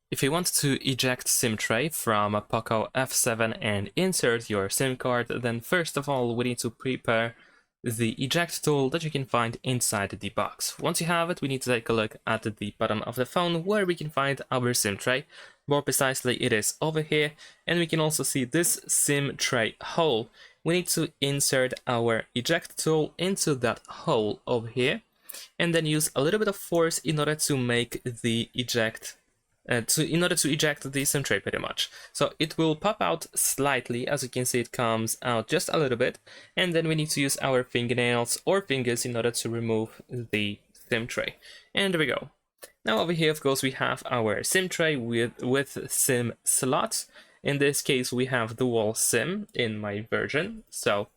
If you want to eject SIM tray from a POCO F7 and insert your SIM card, then first of all we need to prepare the eject tool that you can find inside the box. Once you have it, we need to take a look at the bottom of the phone where we can find our SIM tray. More precisely, it is over here, and we can also see this SIM tray hole. We need to insert our eject tool into that hole over here, and then use a little bit of force in order to make the eject in order to eject the SIM tray pretty much. So it will pop out slightly, as you can see it comes out just a little bit, and then we need to use our fingernails or fingers in order to remove the SIM tray. And there we go. Now over here, of course, we have our SIM tray with SIM slots. In this case, we have dual SIM in my version. So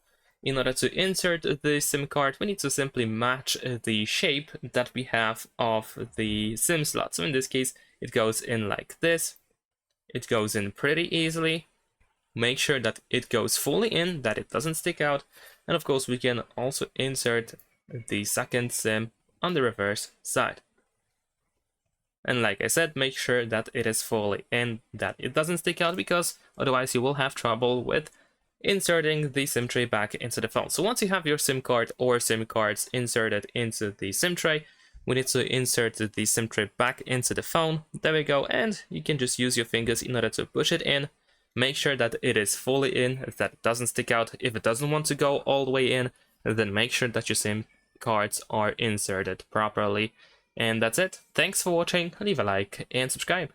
in order to insert the SIM card, we need to simply match the shape that we have of the SIM slot. So in this case, it goes in like this. It goes in pretty easily. Make sure that it goes fully in, that it doesn't stick out. And of course, we can also insert the second SIM on the reverse side. And like I said, make sure that it is fully in, that it doesn't stick out, because otherwise you will have trouble with inserting the SIM tray back into the phone. So once you have your SIM card or SIM cards inserted into the SIM tray, we need to insert the SIM tray back into the phone. There we go, and you can just use your fingers in order to push it in. Make sure that it is fully in, that it doesn't stick out. If it doesn't want to go all the way in, then make sure that your SIM cards are inserted properly. And that's it. Thanks for watching. Leave a like and subscribe.